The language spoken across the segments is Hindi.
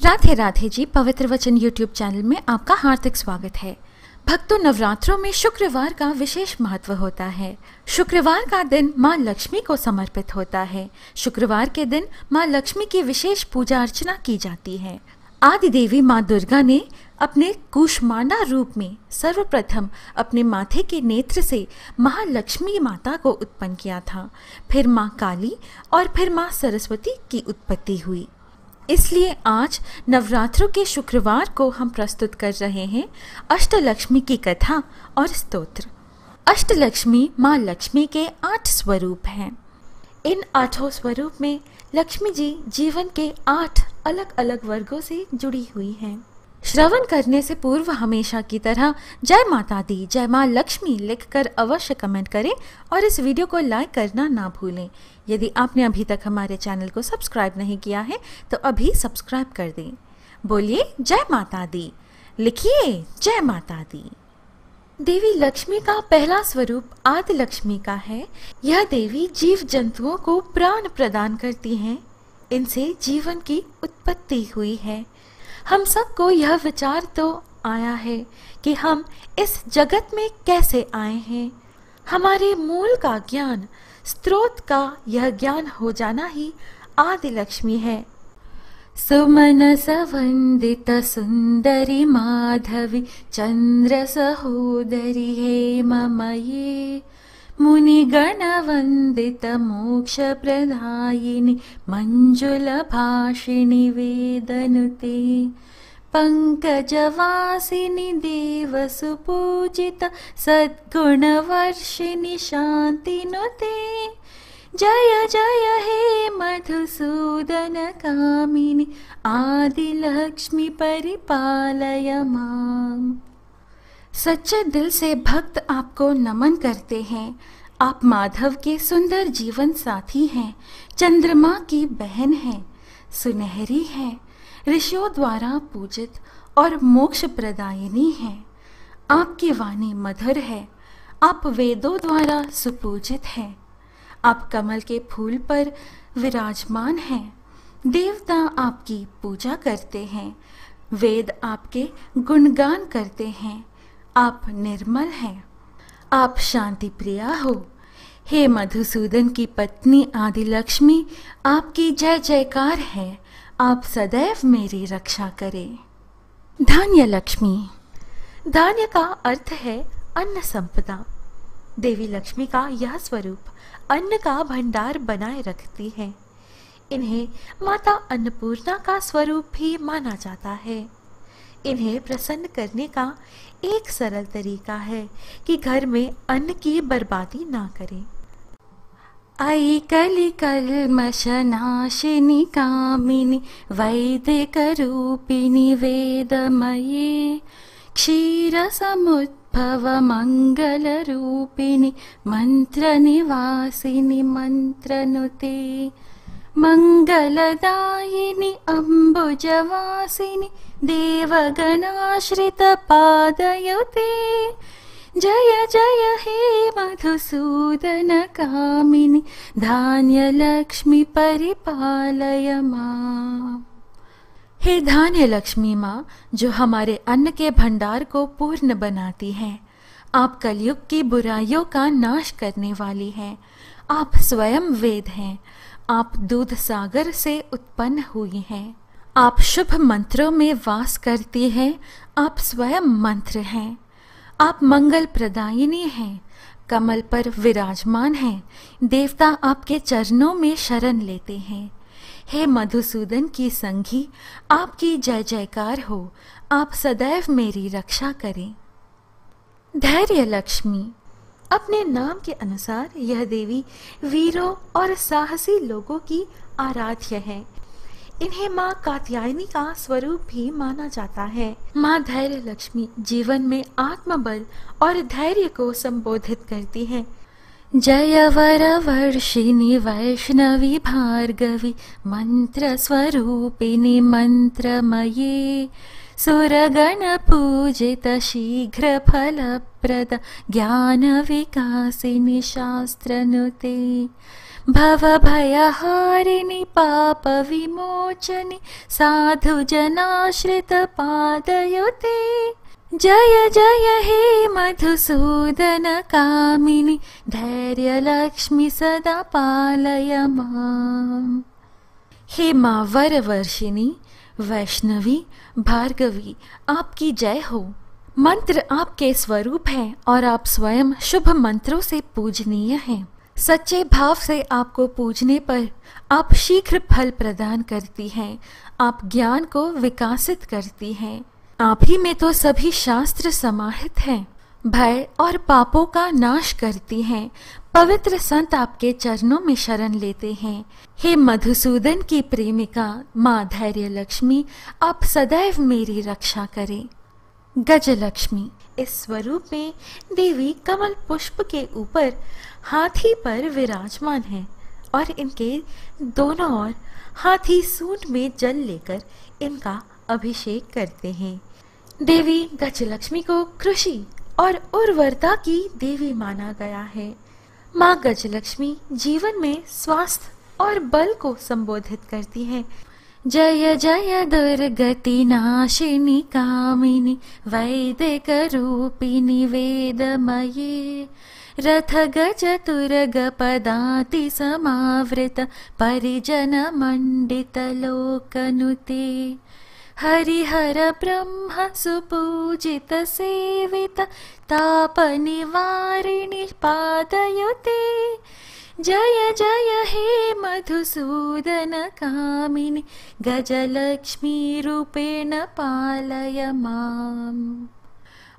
राधे राधे जी। पवित्र वचन यूट्यूब चैनल में आपका हार्दिक स्वागत है। भक्तों, नवरात्रों में शुक्रवार का विशेष महत्व होता है। शुक्रवार का दिन माँ लक्ष्मी को समर्पित होता है। शुक्रवार के दिन माँ लक्ष्मी की विशेष पूजा अर्चना की जाती है। आदि देवी माँ दुर्गा ने अपने कूष्मांडा रूप में सर्वप्रथम अपने माथे के नेत्र से महालक्ष्मी माता को उत्पन्न किया था। फिर माँ काली और फिर माँ सरस्वती की उत्पत्ति हुई। इसलिए आज नवरात्रों के शुक्रवार को हम प्रस्तुत कर रहे हैं अष्टलक्ष्मी की कथा और स्तोत्र। अष्टलक्ष्मी माँ लक्ष्मी के 8 स्वरूप हैं। इन 8 स्वरूप में लक्ष्मी जी जीवन के 8 अलग अलग वर्गों से जुड़ी हुई हैं। श्रवण करने से पूर्व हमेशा की तरह जय माता दी, जय माँ लक्ष्मी लिखकर अवश्य कमेंट करें और इस वीडियो को लाइक करना ना भूलें। यदि आपने अभी तक हमारे चैनल को सब्सक्राइब नहीं किया है तो अभी सब्सक्राइब कर दें। बोलिए जय माता दी, लिखिए जय माता दी। देवी लक्ष्मी का पहला स्वरूप आदि लक्ष्मी का है। यह देवी जीव जंतुओं को प्राण प्रदान करती हैं। इनसे जीवन की उत्पत्ति हुई है। हम सबको यह विचार तो आया है कि हम इस जगत में कैसे आए हैं। हमारे मूल का ज्ञान, स्रोत का यह ज्ञान हो जाना ही आदि लक्ष्मी है। सुमनस वंदित सुंदरी माधवी चंद्र सहोदरी हेममयी मुनिगण वंदित मोक्ष प्रदायिनी मंजुल भाषिणी वेदनुते पंकजवासिनी देव सुपूजित सद्गुणवर्षिणी शांतिनुते जय जय हे मधुसूदन कामिनी आदि लक्ष्मी परिपालय माम्। सच्चे दिल से भक्त आपको नमन करते हैं। आप माधव के सुंदर जीवन साथी हैं, चंद्रमा की बहन हैं, सुनहरी हैं, ऋषियों द्वारा पूजित और मोक्ष प्रदायिनी हैं। आपकी वाणी मधुर है, आप वेदों द्वारा सुपूजित हैं। आप कमल के फूल पर विराजमान हैं। देवता आपकी पूजा करते हैं, वेद आपके गुणगान करते हैं। आप निर्मल हैं, आप शांति प्रिया हो। हे मधुसूदन की पत्नी आदि लक्ष्मी, आपकी जय जयकार है। आप सदैव मेरी रक्षा करें। धान्य लक्ष्मी। धान्य का अर्थ है अन्न संपदा। देवी लक्ष्मी का यह स्वरूप अन्न का भंडार बनाए रखती है। इन्हें माता अन्नपूर्णा का स्वरूप भी माना जाता है। इन्हें प्रसन्न करने का एक सरल तरीका है कि घर में अन्न की बर्बादी ना करें। आई कलि कल्मषनाशिनी कामिनी वैदिक रूपिणी वेदमयी क्षीर समुद्भव मंगल रूपिणी मंत्र निवासिनी मंत्रनुते मंगलदायिनी अम्बुजवासिनी देवगणाश्रित पादयुते जय जय हे मधुसूदन कामिनी धान्य लक्ष्मी परिपालय माम्। हे धान्य लक्ष्मी माँ, जो हमारे अन्न के भंडार को पूर्ण बनाती हैं। आप कलयुग की बुराइयों का नाश करने वाली हैं। आप स्वयं वेद हैं। आप दूध सागर से उत्पन्न हुई हैं। आप शुभ मंत्रों में वास करती हैं। आप स्वयं मंत्र हैं। आप मंगल प्रदायिनी हैं। कमल पर विराजमान हैं। देवता आपके चरणों में शरण लेते हैं। हे मधुसूदन की संगी, आपकी जय जयकार हो। आप सदैव मेरी रक्षा करें। धैर्य लक्ष्मी। अपने नाम के अनुसार यह देवी वीरों और साहसी लोगों की आराध्य है। इन्हें माँ कात्यायनी का स्वरूप भी माना जाता है। माँ धैर्य लक्ष्मी जीवन में आत्मबल और धैर्य को संबोधित करती है। जय वर वर्षिणी वैष्णवी भार्गवी मंत्र स्वरूपिणी मंत्रमयी सुरगण पूजित शीघ्र फलप्रद ज्ञान विकासिनी शास्त्रनुते भवभयहारिणि पापविमोचनि साधुजनाश्रितपादयुते जय जय हे मधुसूदन कामिनि धैर्यलक्ष्मि सदा पालय माम्। हे माँ वरवर्षिणी, वैष्णवी, भार्गवी, आपकी जय हो। मंत्र आपके स्वरूप हैं और आप स्वयं शुभ मंत्रों से पूजनीय हैं। सच्चे भाव से आपको पूजने पर आप शीघ्र फल प्रदान करती हैं। आप ज्ञान को विकासित करती हैं। आप ही में तो सभी शास्त्र समाहित हैं। भय और पापों का नाश करती हैं। पवित्र संत आपके चरणों में शरण लेते हैं। हे मधुसूदन की प्रेमिका माँ धैर्य लक्ष्मी, आप सदैव मेरी रक्षा करें। गजलक्ष्मी, इस स्वरूप में देवी कमल पुष्प के ऊपर हाथी पर विराजमान है और इनके दोनों ओर हाथी सूंड में जल लेकर इनका अभिषेक करते हैं। देवी गजलक्ष्मी को कृषि और उर्वरता की देवी माना गया है। माँ गजलक्ष्मी जीवन में स्वास्थ्य और बल को संबोधित करती है। जय जय दुर्गति नाशिनी कामिनी वैदिक रूपिणी वेदमये रथ गज तुरग पदाति समावृत परिजन मंडित लोकनुते हरिहर ब्रह्म सुपूजित सेवित ताप निवारिणि पादयुते जय जय हे मधुसूदन कामिनि गजलक्ष्मी रूपेण पालय माम्।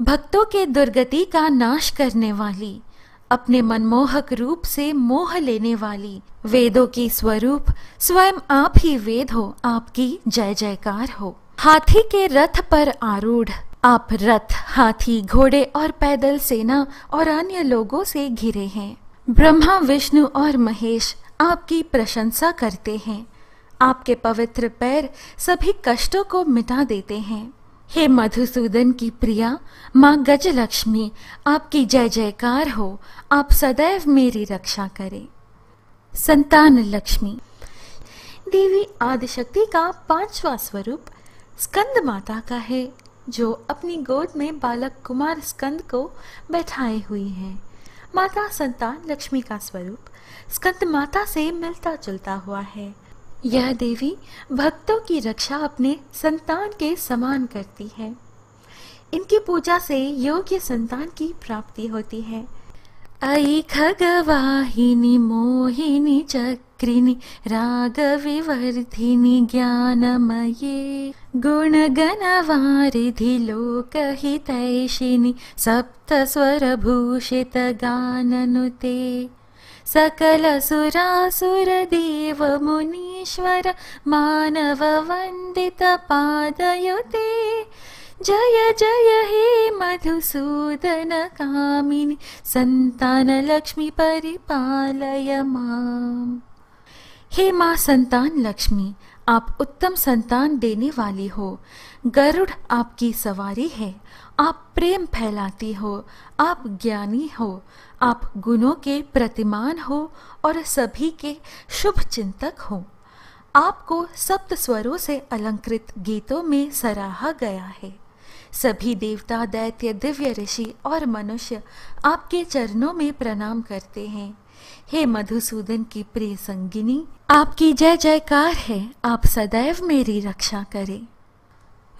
भक्तों के दुर्गति का नाश करने वाली, अपने मनमोहक रूप से मोह लेने वाली, वेदों की स्वरूप स्वयं आप ही वेद हो, आपकी जय जयकार हो। हाथी के रथ पर आरूढ़ आप रथ, हाथी, घोड़े और पैदल सेना और अन्य लोगों से घिरे हैं। ब्रह्मा, विष्णु और महेश आपकी प्रशंसा करते हैं। आपके पवित्र पैर सभी कष्टों को मिटा देते हैं। हे मधुसूदन की प्रिया माँ गजलक्ष्मी, आपकी जय जयकार हो। आप सदैव मेरी रक्षा करें। संतान लक्ष्मी, देवी आदिशक्ति का 5वां स्वरूप स्कंद माता का है, जो अपनी गोद में बालक कुमार स्कंद को बैठाए हुई है। माता संतान लक्ष्मी का स्वरूप स्कंद माता से मिलता जुलता हुआ है। यह देवी भक्तों की रक्षा अपने संतान के समान करती है। इनकी पूजा से योग्य संतान की प्राप्ति होती है। ऐ खगवाहिनी मोहिनी चक्रिणी राग विवर्धिनी ज्ञानमये गुणगणवारिधि लोकहितैषिणी सप्त स्वरभूषित गाननुते सकल सुरासुर देव मुनीश्वर मानव वंदित पादयुते जय जय हे मधुसूदन कामिनी संतान लक्ष्मी परिपालय माम्। हे माँ संतान लक्ष्मी, आप उत्तम संतान देने वाली हो। गरुड़ आपकी सवारी है। आप प्रेम फैलाती हो। आप ज्ञानी हो। आप गुणों के प्रतिमान हो और सभी के शुभ चिंतक हो। आपको सप्त स्वरों से अलंकृत गीतों में सराहा गया है। सभी देवता, दैत्य, दिव्य ऋषि और मनुष्य आपके चरणों में प्रणाम करते हैं। हे मधुसूदन की प्रिय संगिनी, आपकी जय जयकार है। आप सदैव मेरी रक्षा करें।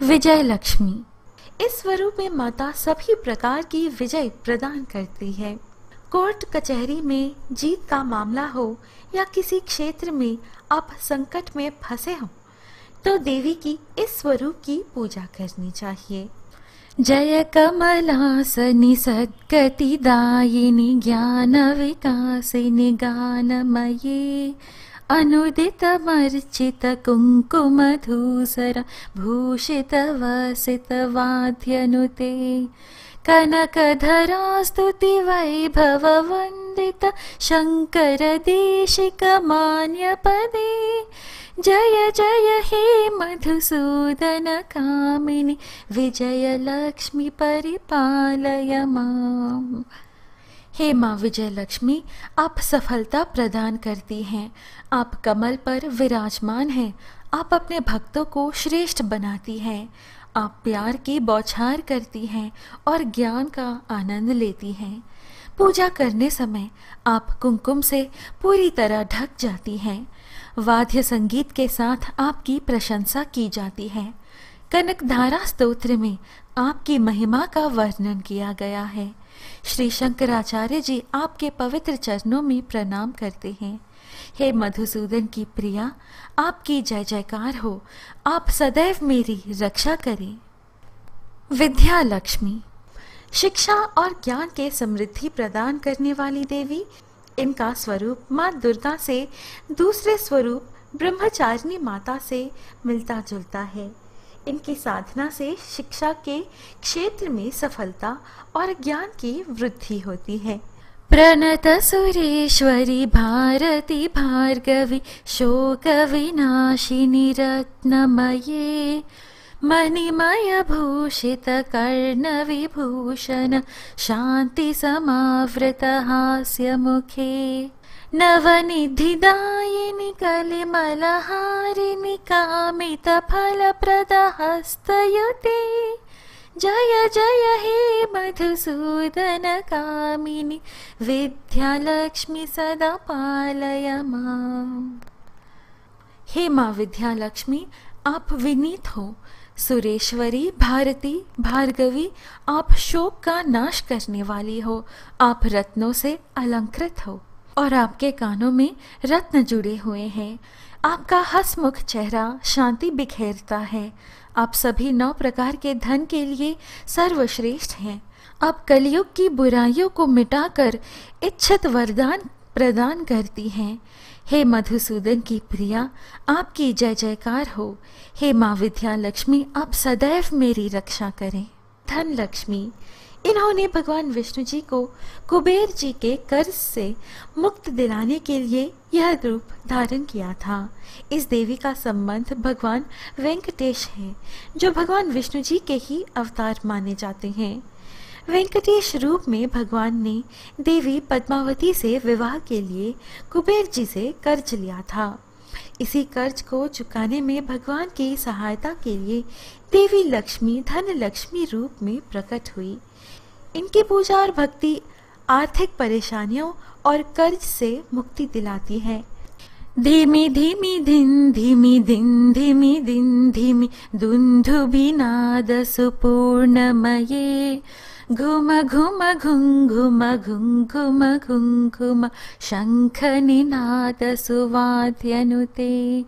विजय लक्ष्मी, इस स्वरूप में माता सभी प्रकार की विजय प्रदान करती है। कोर्ट कचहरी में जीत का मामला हो या किसी क्षेत्र में आप संकट में फंसे हो, तो देवी की इस स्वरूप की पूजा करनी चाहिए। जय कमलासनि सद्गति दायिनी ज्ञान विकासिनी गानमये अनुदित मर्चित कुंकुम धूसर भूषित वसित वाद्यनुते कनकधरा स्तुति वैभव वंदित शंकर देशिक मान्य पदे जय जय हे मधुसूदन कामिनी विजय लक्ष्मी परिपालय माम्। हे माँ विजय लक्ष्मी, आप सफलता प्रदान करती हैं। आप कमल पर विराजमान हैं। आप अपने भक्तों को श्रेष्ठ बनाती हैं। आप प्यार की बौछार करती हैं और ज्ञान का आनंद लेती हैं। पूजा करने समय आप कुमकुम से पूरी तरह ढक जाती हैं। वाद्य संगीत के साथ आपकी प्रशंसा की जाती है। कनकधारा स्तोत्र में आपकी महिमा का वर्णन किया गया है। श्री शंकराचार्य जी आपके पवित्र चरणों में प्रणाम करते हैं। हे मधुसूदन की प्रिया, आपकी जय जयकार हो। आप सदैव मेरी रक्षा करें। विद्या लक्ष्मी, शिक्षा और ज्ञान के समृद्धि प्रदान करने वाली देवी। इनका स्वरूप माँ दुर्गा से दूसरे स्वरूप ब्रह्मचारिणी माता से मिलता जुलता है। इनकी साधना से शिक्षा के क्षेत्र में सफलता और ज्ञान की वृद्धि होती है। प्रणत सुरेश्वरी भारती भार्गवी शोक विनाशिनी रत्नमये मणिमय भूषित कर्ण विभूषण शांति समावृत हास्य मुखे नवनिधिदायिनि कलिमलहारिणि कामित फलप्रद हस्तयुते जय जय हे मधुसूदन कामिनी विद्यालक्ष्मी सदा पालय माम्। हे माँ विद्यालक्ष्मी, आप विनीत हो। सुरेश्वरी भारती भार्गवी, आप शोक का नाश करने वाली हो। आप रत्नों से अलंकृत हो और आपके कानों में रत्न जुड़े हुए हैं। आपका हंसमुख चेहरा शांति बिखेरता है। आप सभी 9 प्रकार के धन के लिए सर्वश्रेष्ठ हैं। आप कलयुग की बुराइयों को मिटाकर इच्छित वरदान प्रदान करती हैं। हे मधुसूदन की प्रिया, आपकी जय जयकार हो। हे माँ विद्या लक्ष्मी, आप सदैव मेरी रक्षा करें। धन लक्ष्मी, इन्होंने भगवान विष्णु जी को कुबेर जी के कर्ज से मुक्त दिलाने के लिए यह रूप धारण किया था। इस देवी का संबंध भगवान वेंकटेश है, जो भगवान विष्णु जी के ही अवतार माने जाते हैं। वेंकटेश रूप में भगवान ने देवी पद्मावती से विवाह के लिए कुबेर जी से कर्ज लिया था। इसी कर्ज को चुकाने में भगवान की सहायता के लिए देवी लक्ष्मी धन लक्ष्मी रूप में प्रकट हुई। इनकी पूजा और भक्ति आर्थिक परेशानियों और कर्ज से मुक्ति दिलाती है। धीमी धीमी दिन धीमी दिन धीमी दिन धीमी दुंदुभिनाद सुपूर्णमये घुम घुम घुं घुम घुं घुम घुं घुम शंख निनाद सुवाद्यनुते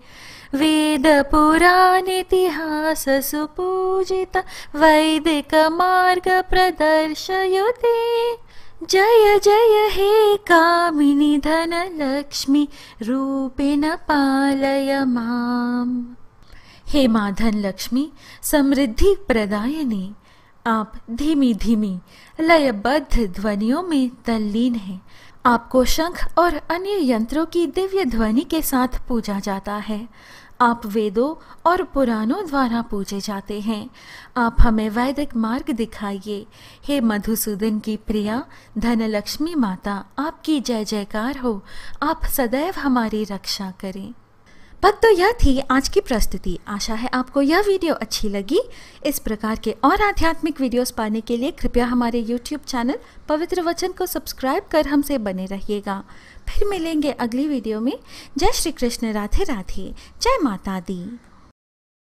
वेद पुराण इतिहास सुपूजित वैदिक मार्ग प्रदर्शयुते जय जय हे कामिनी धन लक्ष्मी रूपेण पालय माम्। हे माँ धन लक्ष्मी, समृद्धि प्रदायिनी, आप धीमी धीमी लयबद्ध ध्वनियों में तल्लीन हैं। आपको शंख और अन्य यंत्रों की दिव्य ध्वनि के साथ पूजा जाता है। आप वेदों और पुराणों द्वारा पूजे जाते हैं। आप हमें वैदिक मार्ग दिखाइए। हे मधुसूदन की प्रिया धनलक्ष्मी माता, आपकी जय जयकार हो। आप सदैव हमारी रक्षा करें। भक्तों, यह थी आज की प्रस्तुति। आशा है आपको यह वीडियो अच्छी लगी। इस प्रकार के और आध्यात्मिक वीडियोस पाने के लिए कृपया हमारे YouTube चैनल पवित्र वचन को सब्सक्राइब कर हमसे बने रहिएगा। फिर मिलेंगे अगली वीडियो में। जय श्री कृष्ण, राधे राधे, जय माता दी।